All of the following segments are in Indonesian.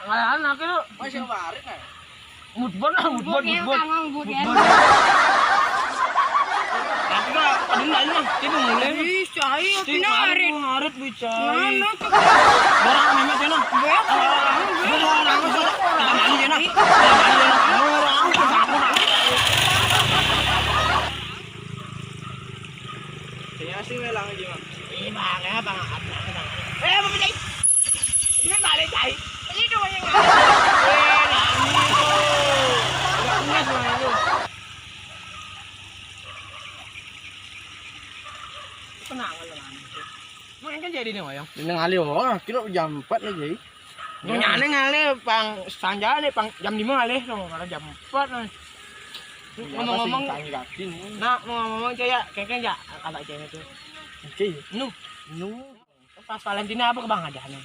Anak itu masih warit nah. mudbon. Tapi kok ada lagi ini mulai. Ih, saya pinarit. Harit bicara. Mana tuh? Barang memet ya nah. Kaya sih melang aja mah. Ini bang, bang. Apa sih? Ini balik cai. Ini tuh yang kenangan lah. Main kan jadi nih wayang. Ini ngali oh, kira jam 4 nih jadi. Nyane ngale pang sanjane pang jam 5 ngale dong, kalau jam 4 nih. Ngomong-ngomong kaki. nah ngomong-ngomong Jaya, kayaknya ya kata Jaya itu. Oke. Nu. Pas Valentina apa ke Bang aja nih.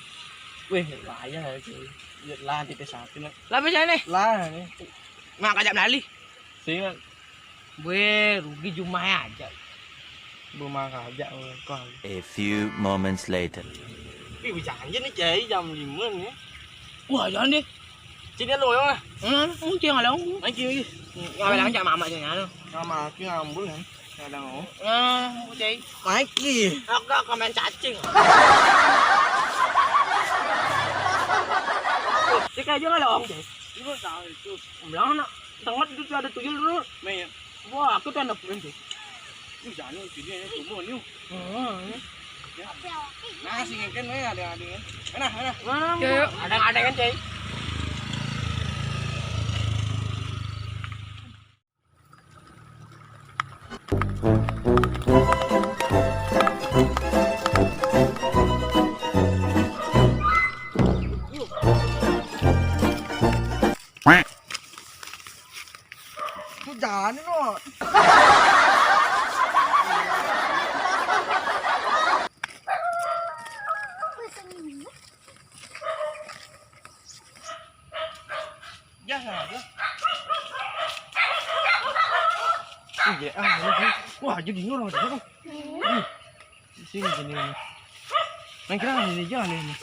Wih, bahaya cuy. Lihat lah di P1 nih. Lah bisa nih. Lah nih. Mak ajak beli. Sing Gue rugi Jumah aja. rumah kajak kok. A few moments later. Ih, jangan aja nih Jai jam 5 nih. Wah, jangan deh. Sini lo ya. Mungkin ngalang. Lagi. Ngalang cak mama aja Sama aku ngambul kan. Ada mau. Jai. Mikey. Agak komen cacing. Cek aja ngalang, Jai. Itu tahu itu. Bilang anak tengah itu ada tuyul dulu. Mei. Wah, aku tuh anak pulen, Jai. Ini jangan sini ya semua nih. Nah, sing kan we ada. Mana? Yuk, ada kan, Jai. Itu jangan lo. Wah, jadi ngurang ada. Di sini gini. Main kira ini jalan ini.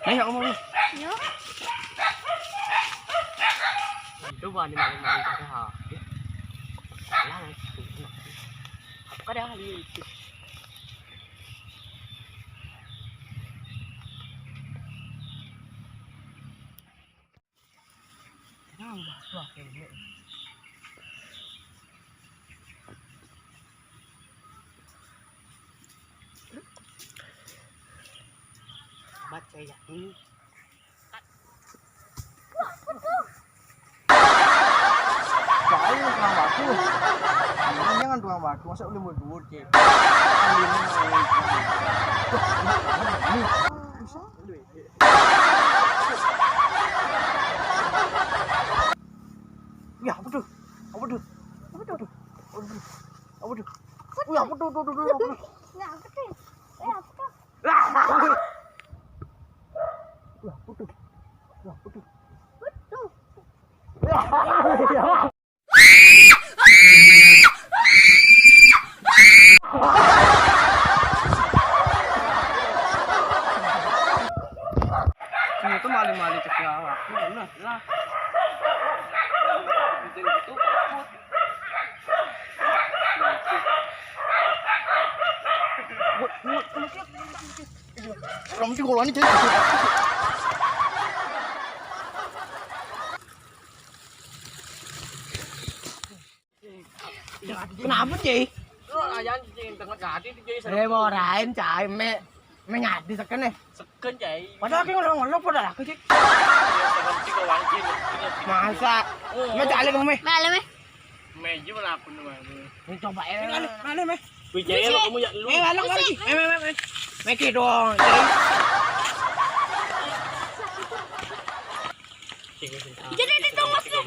Ayo ngomong. Yo. Coba nih maling-maling ke ha. Lah, apa dah hari itu? Nambah tuh kayaknya. Baca ya ini. Kau tukang batu. Jangan tukang batu, masa udah mau duit ke. Ya, apa tuh? Apa tuh? Apa tuh? Apa tuh? Wih, apa tuh? Nggak apa tuh? Apa tuh? Itu maling-maling ke awak. Benar lah. Itu. Orang mesti golongan ini jadi. Kenapa, Ci? Lo ajan cing tengah gadi di jadi. Morain cai me ngadi seken nih. Seken Jai. Padahal aku ngolong-ngolong pada aku, Ci. Seperti kawan cing. Masa? Me cale kamu me. Malam ya? Meja melapun nama. Ini coba ya. Mana me? Bijaya lo kamu ya lu. Alang lagi. Me. Me ki dong, Ci. Jadi ditunggu sih.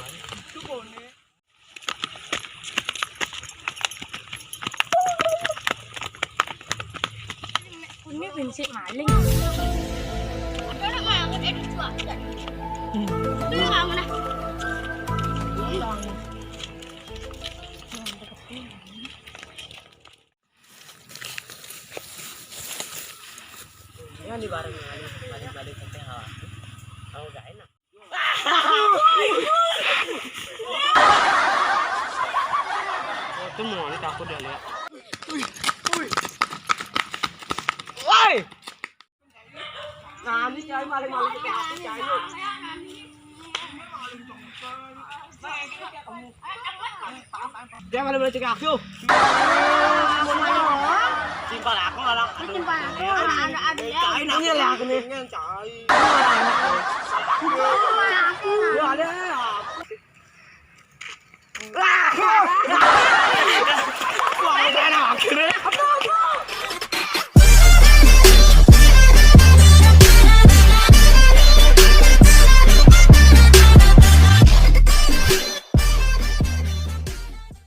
Ini prinsip maling. Apa nak makan itu cuaca? Itu yang mana? Yan di bareng balik-balik ke TH. Dia malah boleh cekak aku. Simpel aku orang. Simpan aku anak-anak ada ya. Cai nak ni lah aku ni. Cai. Aku. Ya ada.